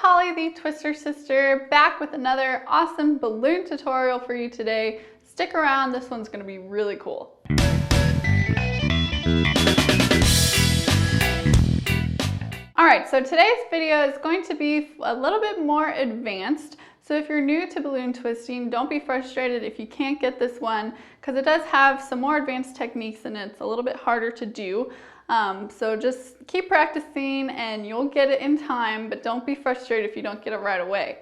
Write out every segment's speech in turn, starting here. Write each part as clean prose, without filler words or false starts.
Holly, the Twister sister, back with another awesome balloon tutorial for you today. Stick around, this one's gonna be really cool. Alright, so today's video is going to be a little bit more advanced. So if you're new to balloon twisting, don't be frustrated if you can't get this one, because it does have some more advanced techniques and it's a little bit harder to do. So just keep practicing and you'll get it in time, but don't be frustrated if you don't get it right away.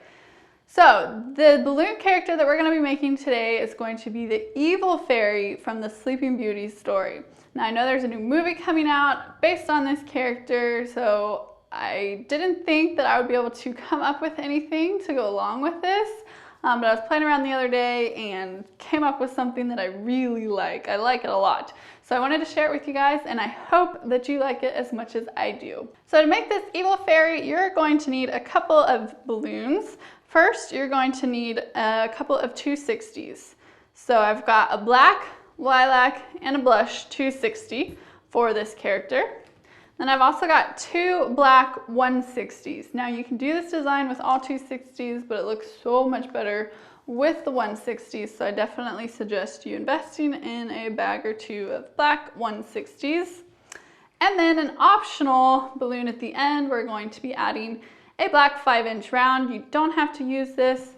So the balloon character that we're going to be making today is going to be the evil fairy from the Sleeping Beauty story. Now I know there's a new movie coming out based on this character, so I didn't think that I would be able to come up with anything to go along with this, but I was playing around the other day and came up with something that I really like. I like it a lot. So I wanted to share it with you guys, and I hope that you like it as much as I do. So to make this evil fairy, you're going to need a couple of balloons. First, you're going to need a couple of 260s. So I've got a black, lilac, and a blush 260 for this character. Then I've also got two black 160s. Now you can do this design with all 260s, but it looks so much better with the 160s, so I definitely suggest you investing in a bag or two of black 160s. And then an optional balloon at the end, we're going to be adding a black 5-inch round. You don't have to use this,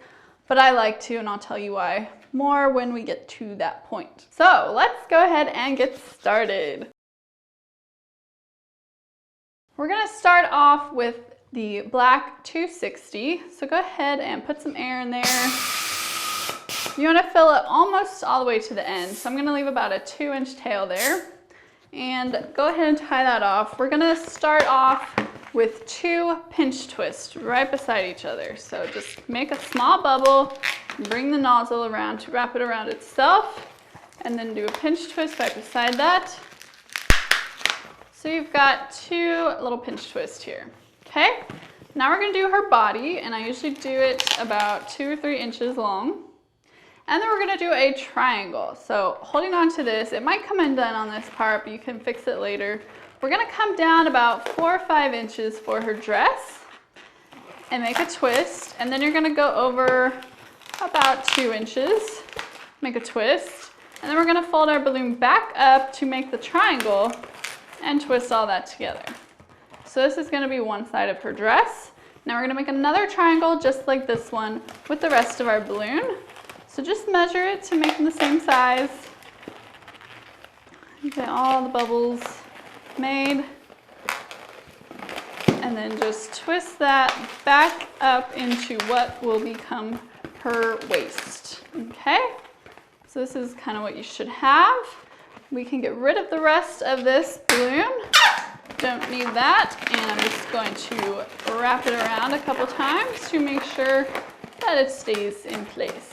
but I like to, and I'll tell you why more when we get to that point. So let's go ahead and get started. We're going to start off with the black 260, so go ahead and put some air in there. You want to fill it almost all the way to the end, so I'm going to leave about a 2-inch tail there. And go ahead and tie that off. We're going to start off with 2 pinch twists right beside each other. So just make a small bubble, bring the nozzle around to wrap it around itself, and then do a pinch twist right beside that. So you've got 2 little pinch twists here. Okay, now we're going to do her body, and I usually do it about 2 or 3 inches long. And then we're going to do a triangle. So holding on to this, it might come undone on this part, but you can fix it later. We're going to come down about 4 or 5 inches for her dress and make a twist. And then you're going to go over about 2 inches, make a twist. And then we're going to fold our balloon back up to make the triangle and twist all that together. So this is going to be one side of her dress. Now we're going to make another triangle just like this one with the rest of our balloon. So just measure it to make them the same size. Get all the bubbles made. And then just twist that back up into what will become her waist. Okay? So this is kind of what you should have. We can get rid of the rest of this balloon. Don't need that. And I'm just going to wrap it around a couple times to make sure that it stays in place.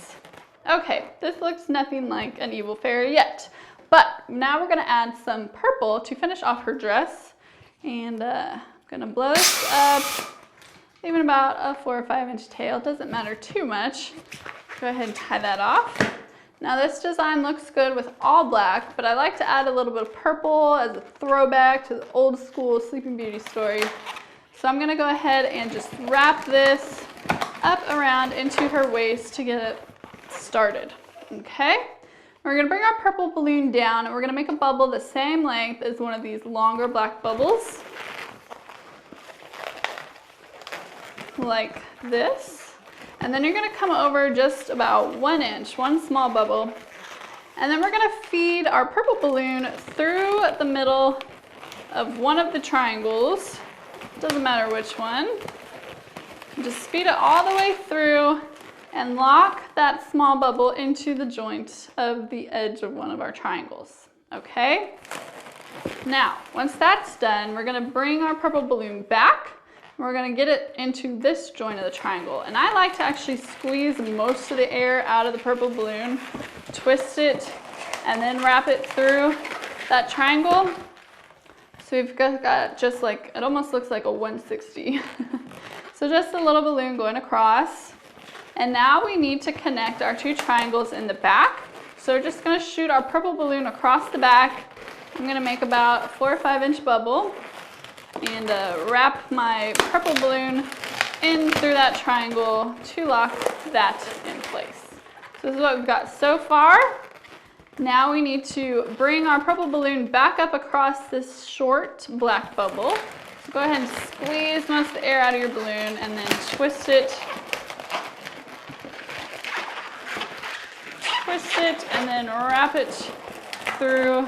Okay, this looks nothing like an evil fairy yet, but now we're gonna add some purple to finish off her dress, and I'm gonna blow this up, even about a 4 or 5 inch tail, doesn't matter too much. Go ahead and tie that off. Now this design looks good with all black, but I like to add a little bit of purple as a throwback to the old school Sleeping Beauty story. So I'm gonna go ahead and just wrap this up around into her waist to get it started. Okay, we're going to bring our purple balloon down and we're going to make a bubble the same length as one of these longer black bubbles, like this. And then you're going to come over just about 1 inch, one small bubble, and then we're going to feed our purple balloon through the middle of one of the triangles. Doesn't matter which one. Just feed it all the way through and lock that small bubble into the joint of the edge of one of our triangles. Okay? Now, once that's done, we're going to bring our purple balloon back. And we're going to get it into this joint of the triangle. And I like to actually squeeze most of the air out of the purple balloon, twist it, and then wrap it through that triangle. So we've got just like, it almost looks like a 160. So just a little balloon going across. And now we need to connect our 2 triangles in the back. So we're just going to shoot our purple balloon across the back. I'm going to make about a 4 or 5 inch bubble and wrap my purple balloon into through that triangle to lock that in place. So this is what we've got so far. Now we need to bring our purple balloon back up across this short black bubble. So go ahead and squeeze most of the air out of your balloon and then twist it. Twist it and then wrap it through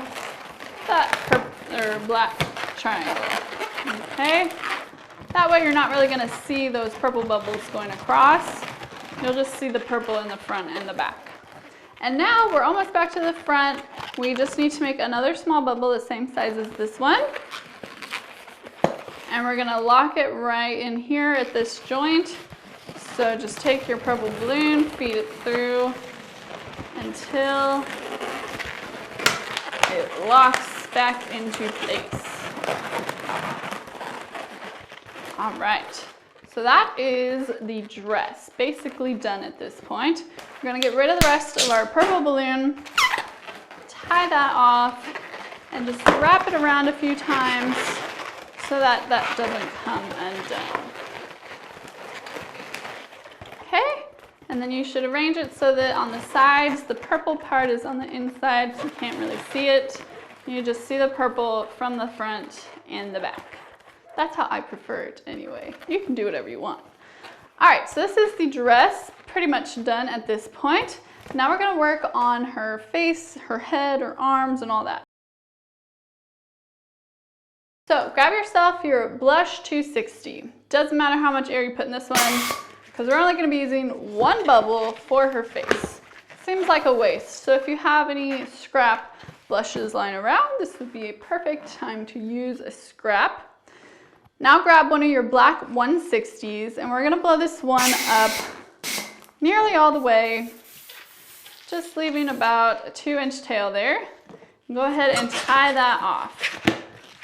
that black triangle. Okay? That way you're not really going to see those purple bubbles going across. You'll just see the purple in the front and the back. And now we're almost back to the front. We just need to make another small bubble the same size as this one. And we're gonna lock it right in here at this joint. So just take your purple balloon, feed it through until it locks back into place. All right. So that is the dress, basically done at this point. We're gonna get rid of the rest of our purple balloon, tie that off, and just wrap it around a few times so that that doesn't come undone. Okay, and then you should arrange it so that on the sides, the purple part is on the inside, so you can't really see it. You just see the purple from the front and the back. That's how I prefer it anyway. You can do whatever you want. All right, so this is the dress, pretty much done at this point. Now we're gonna work on her face, her head, her arms, and all that. So grab yourself your blush 260. Doesn't matter how much air you put in this one, because we're only gonna be using one bubble for her face. Seems like a waste, so if you have any scrap blushes lying around, this would be a perfect time to use a scrap. Now grab one of your black 160s and we're gonna blow this one up nearly all the way, just leaving about a 2-inch tail there. Go ahead and tie that off.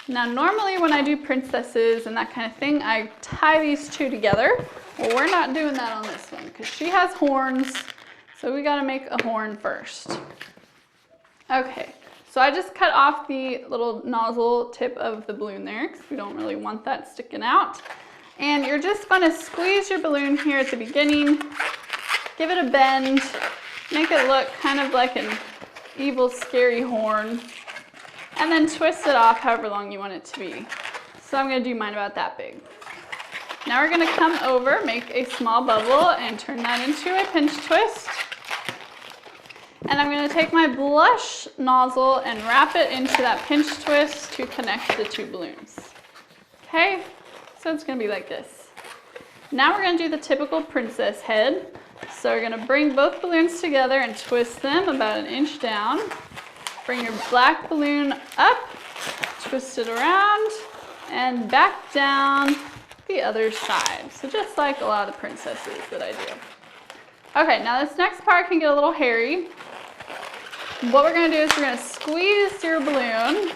Now normally when I do princesses and that kind of thing, I tie these two together. Well, we're not doing that on this one because she has horns, so we gotta make a horn first. Okay. So I just cut off the little nozzle tip of the balloon there because we don't really want that sticking out. And you're just going to squeeze your balloon here at the beginning, give it a bend, make it look kind of like an evil, scary horn, and then twist it off however long you want it to be. So I'm going to do mine about that big. Now we're going to come over, make a small bubble, and turn that into a pinch twist. And I'm going to take my blush nozzle and wrap it into that pinch twist to connect the two balloons. Okay, so it's going to be like this. Now we're going to do the typical princess head. So we're going to bring both balloons together and twist them about 1 inch down. Bring your black balloon up, twist it around, and back down the other side. So just like a lot of the princesses that I do. Okay, now this next part can get a little hairy. What we're going to do is we're going to squeeze your balloon,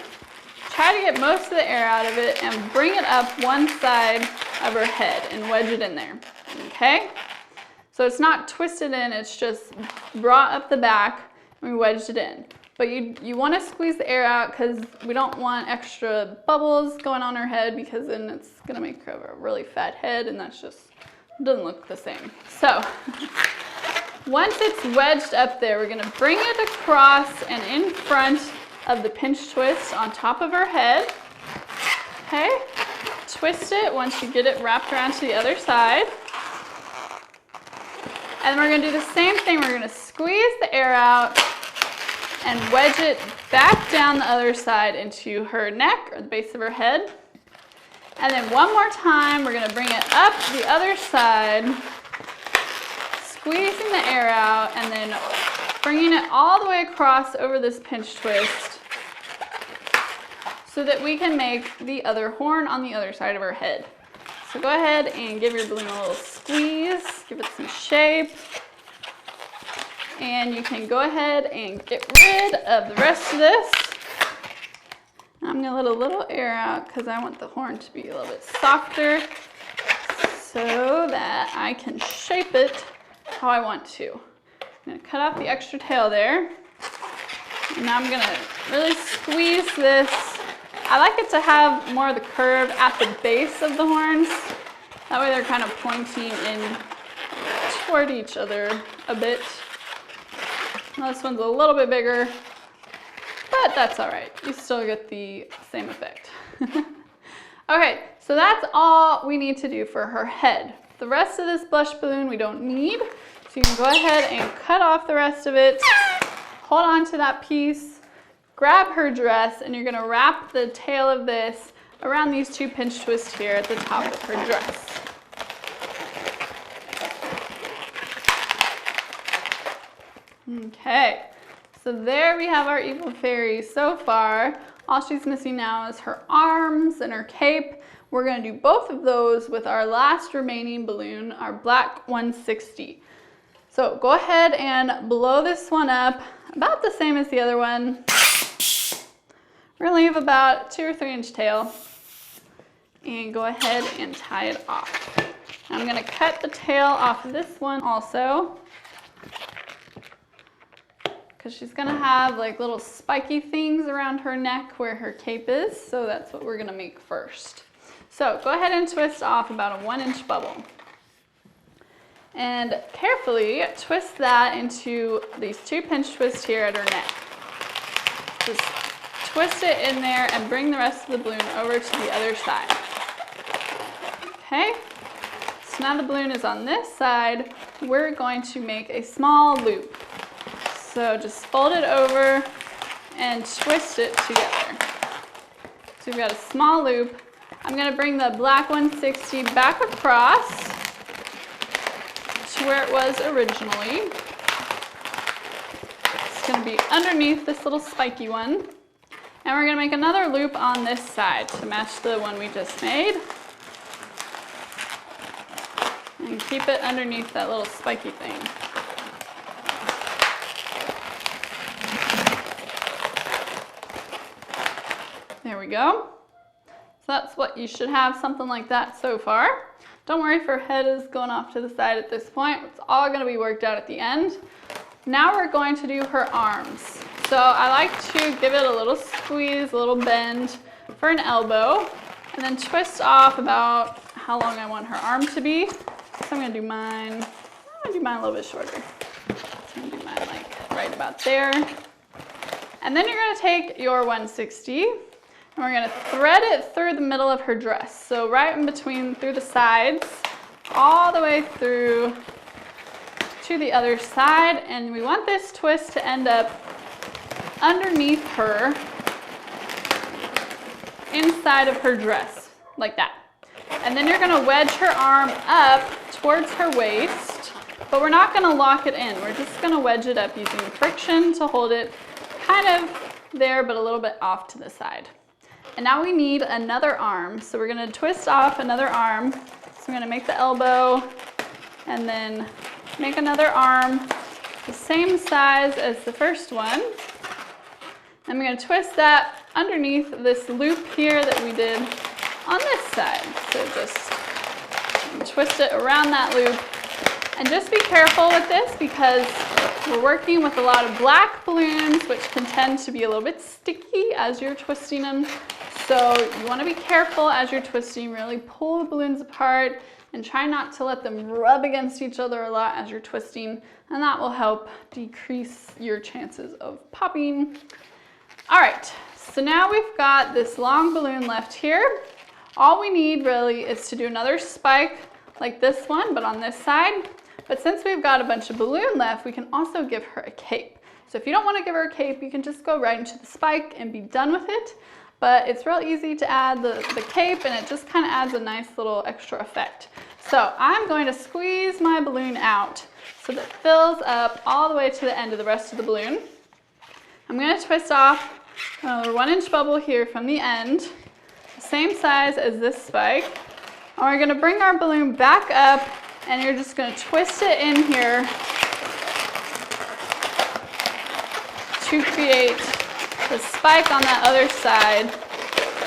try to get most of the air out of it, and bring it up one side of her head and wedge it in there, okay? So it's not twisted in, it's just brought up the back and we wedged it in. But you want to squeeze the air out because we don't want extra bubbles going on her head because then it's going to make her a really fat head and that's just doesn't look the same. So once it's wedged up there, we're gonna bring it across and in front of the pinch twist on top of her head. Okay, twist it once you get it wrapped around to the other side. And we're gonna do the same thing. We're gonna squeeze the air out and wedge it back down the other side into her neck or the base of her head. And then one more time, we're gonna bring it up the other side, squeezing the air out, and then bringing it all the way across over this pinch twist so that we can make the other horn on the other side of her head. So go ahead and give your balloon a little squeeze, give it some shape, and you can go ahead and get rid of the rest of this. I'm gonna let a little air out because I want the horn to be a little bit softer so that I can shape it how I want to. I'm gonna cut off the extra tail there. And now I'm gonna really squeeze this. I like it to have more of the curve at the base of the horns. That way they're kind of pointing in toward each other a bit. Now this one's a little bit bigger, but that's all right. You still get the same effect. Okay, so that's all we need to do for her head. The rest of this blush balloon we don't need, so you can go ahead and cut off the rest of it. Hold on to that piece, grab her dress, and you're gonna wrap the tail of this around these 2 pinch twists here at the top of her dress. Okay, so there we have our evil fairy so far. All she's missing now is her arms and her cape. We're gonna do both of those with our last remaining balloon, our black 160. So go ahead and blow this one up about the same as the other one. We're gonna leave about 2 or 3 inch tail and go ahead and tie it off. I'm gonna cut the tail off of this one also, because she's gonna have like little spiky things around her neck where her cape is, so that's what we're gonna make first. So go ahead and twist off about a 1 inch bubble. And carefully twist that into these 2 pinch twists here at her neck. Just twist it in there and bring the rest of the balloon over to the other side. Okay, so now the balloon is on this side. We're going to make a small loop. So just fold it over and twist it together. So we've got a small loop. I'm gonna bring the black 160 back across to where it was originally. It's gonna be underneath this little spiky one. And we're gonna make another loop on this side to match the one we just made. And keep it underneath that little spiky thing. There we go. So that's what you should have, something like that so far. Don't worry if her head is going off to the side at this point. It's all gonna be worked out at the end. Now we're going to do her arms. So I like to give it a little squeeze, a little bend for an elbow, and then twist off about how long I want her arm to be. So I'm gonna do mine a little bit shorter. So I'm gonna do mine like right about there. And then you're gonna take your 160, and we're gonna thread it through the middle of her dress. So right in between, through the sides, all the way through to the other side. And we want this twist to end up underneath her, inside of her dress, like that. And then you're gonna wedge her arm up towards her waist, but we're not gonna lock it in. We're just gonna wedge it up using friction to hold it kind of there, but a little bit off to the side. And now we need another arm. So we're gonna twist off another arm. So I'm gonna make the elbow and then make another arm the same size as the first one. I'm gonna twist that underneath this loop here that we did on this side. So just twist it around that loop. And just be careful with this because we're working with a lot of black balloons, which can tend to be a little bit sticky as you're twisting them. So you want to be careful as you're twisting, really pull the balloons apart and try not to let them rub against each other a lot as you're twisting, and that will help decrease your chances of popping. All right, so now we've got this long balloon left here. All we need really is to do another spike like this one, but on this side. But since we've got a bunch of balloon left, we can also give her a cape. So if you don't want to give her a cape, you can just go right into the spike and be done with it. But it's real easy to add the cape, and it just kind of adds a nice little extra effect. So I'm going to squeeze my balloon out so that it fills up all the way to the end of the rest of the balloon. I'm going to twist off another 1 inch bubble here from the end, the same size as this spike. And we're going to bring our balloon back up, and you're just going to twist it in here to create the spike on that other side.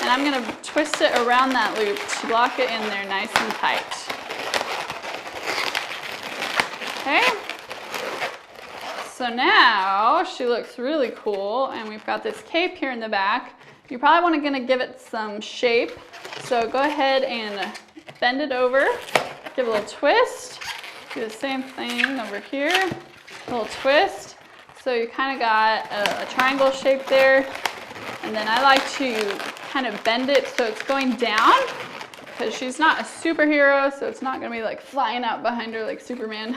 And I'm going to twist it around that loop to lock it in there nice and tight. Okay. So now she looks really cool, and we've got this cape here in the back. You probably want to give it some shape. So go ahead and bend it over, give a little twist, do the same thing over here, a little twist. So you kind of got a triangle shape there. And then I like to kind of bend it so it's going down, because she's not a superhero, so it's not going to be like flying out behind her like Superman.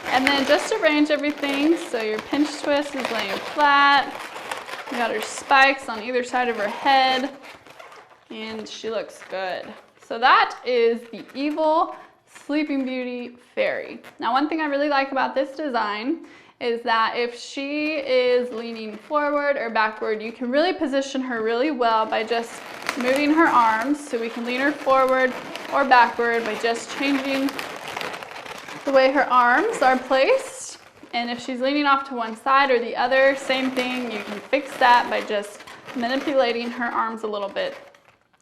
And then just arrange everything so your pinch twist is laying flat. You got her spikes on either side of her head, and she looks good. So that is the Evil Sleeping Beauty Fairy. Now, one thing I really like about this design is that if she is leaning forward or backward, you can really position her really well by just moving her arms. So we can lean her forward or backward by just changing the way her arms are placed. And if she's leaning off to one side or the other, same thing, you can fix that by just manipulating her arms a little bit.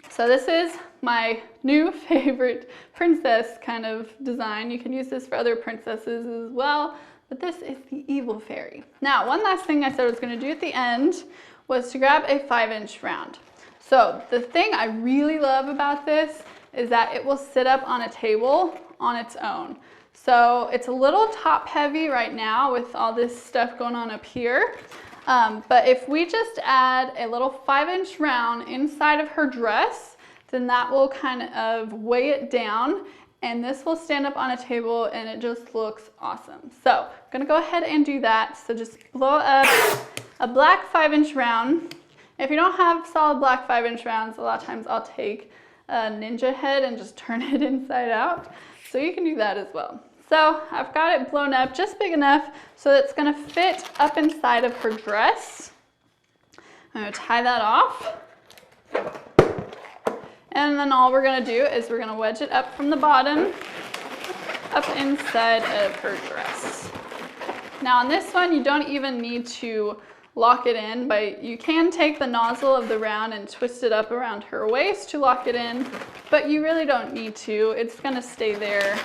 So this is my new favorite princess kind of design. You can use this for other princesses as well, but this is the Evil Fairy. Now, one last thing I said I was going to do at the end was to grab a 5-inch round. So the thing I really love about this is that it will sit up on a table on its own. So it's a little top heavy right now with all this stuff going on up here. But if we just add a little 5-inch round inside of her dress, then that will kind of weigh it down, and this will stand up on a table and it just looks awesome. So I'm gonna go ahead and do that. So just blow up a black 5-inch round. If you don't have solid black 5-inch rounds, a lot of times I'll take a ninja head and just turn it inside out. So you can do that as well. So I've got it blown up just big enough so that it's gonna fit up inside of her dress. I'm gonna tie that off. And then all we're gonna do is we're gonna wedge it up from the bottom, up inside of her dress. Now on this one, you don't even need to lock it in, but you can take the nozzle of the round and twist it up around her waist to lock it in, but you really don't need to. It's gonna stay there.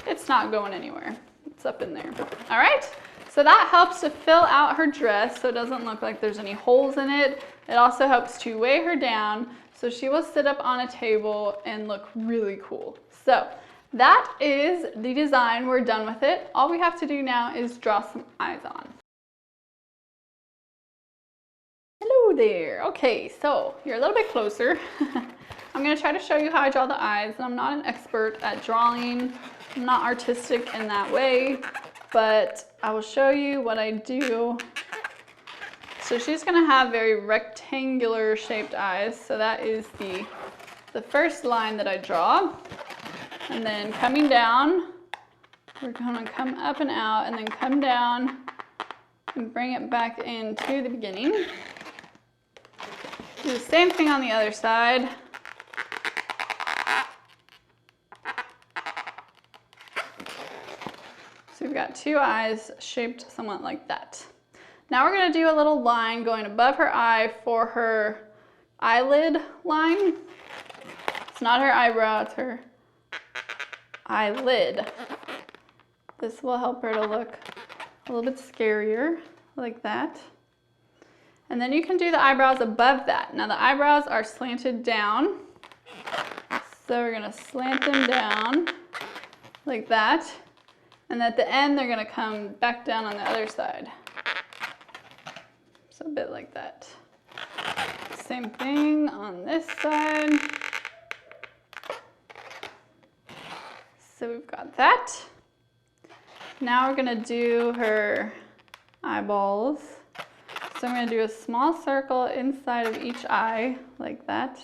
It's not going anywhere. It's up in there. All right, so that helps to fill out her dress so it doesn't look like there's any holes in it. It also helps to weigh her down so she will sit up on a table and look really cool. So that is the design. We're done with it. All we have to do now is draw some eyes on. Hello there. Okay, so you're a little bit closer. I'm gonna try to show you how I draw the eyes. I'm not an expert at drawing. I'm not artistic in that way, but I will show you what I do. So she's gonna have very rectangular shaped eyes. So that is the first line that I draw. And then coming down, we're gonna come up and out and then come down and bring it back into the beginning. Do the same thing on the other side. So we've got two eyes shaped somewhat like that. Now we're going to do a little line going above her eye for her eyelid line. It's not her eyebrow, it's her eyelid. This will help her to look a little bit scarier, like that. And then you can do the eyebrows above that. Now the eyebrows are slanted down. So we're going to slant them down like that. And at the end, they're gonna come back down on the other side. So a bit like that. Same thing on this side. So we've got that. Now we're gonna do her eyeballs. So I'm gonna do a small circle inside of each eye, like that.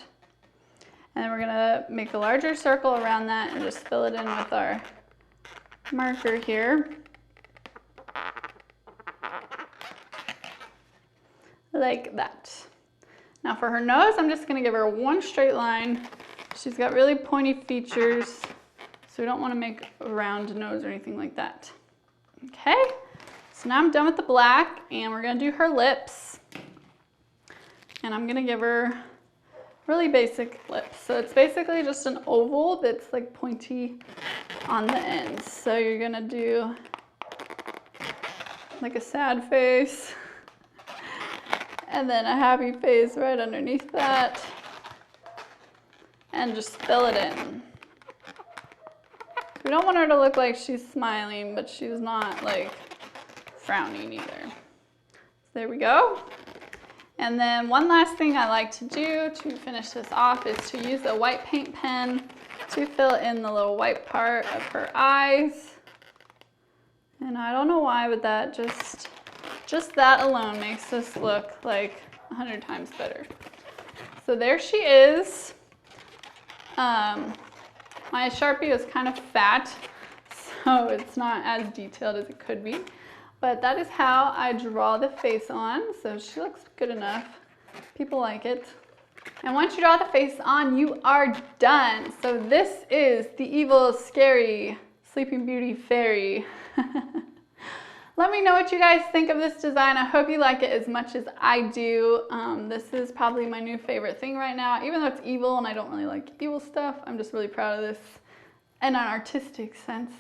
And then we're gonna make a larger circle around that and just fill it in with our marker here, like that. Now for her nose, I'm just gonna give her one straight line. She's got really pointy features, so we don't wanna make a round nose or anything like that. Okay, so now I'm done with the black and we're gonna do her lips. And I'm gonna give her really basic lips. So it's basically just an oval that's like pointy on the ends. So you're gonna do like a sad face and then a happy face right underneath that. and just fill it in. We don't want her to look like she's smiling, but she's not like frowning either. So there we go. And then one last thing I like to do to finish this off is to use a white paint pen to fill in the little white part of her eyes. And I don't know why, but that just that alone makes this look like 100 times better. So there she is. My Sharpie is kind of fat, so it's not as detailed as it could be. But that is how I draw the face on, so she looks good enough. People like it. And once you draw the face on, you are done. So this is the evil, scary Sleeping Beauty fairy. Let me know what you guys think of this design. I hope you like it as much as I do. This is probably my new favorite thing right now. Even though it's evil and I don't really like evil stuff, I'm just really proud of this in an artistic sense.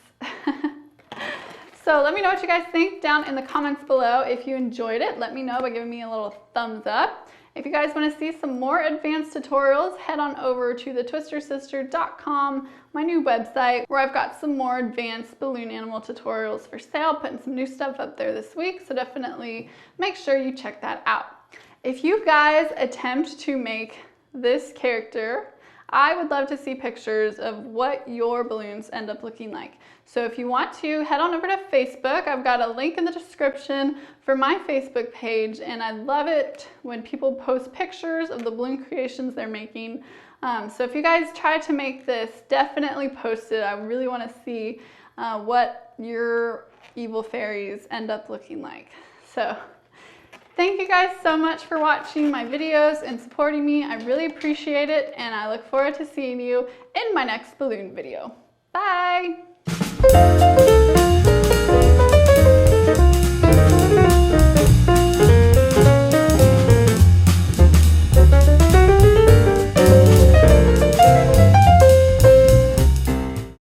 So let me know what you guys think down in the comments below. If you enjoyed it, let me know by giving me a little thumbs up. If you guys want to see some more advanced tutorials, head on over to thetwistersister.com, my new website, where I've got some more advanced balloon animal tutorials for sale, putting some new stuff up there this week, so definitely make sure you check that out. If you guys attempt to make this character, I would love to see pictures of what your balloons end up looking like. So if you want to, head on over to Facebook. I've got a link in the description for my Facebook page, and I love it when people post pictures of the balloon creations they're making. So if you guys try to make this, definitely post it. I really want to see what your evil fairies end up looking like. So thank you guys so much for watching my videos and supporting me. I really appreciate it, and I look forward to seeing you in my next balloon video. Bye!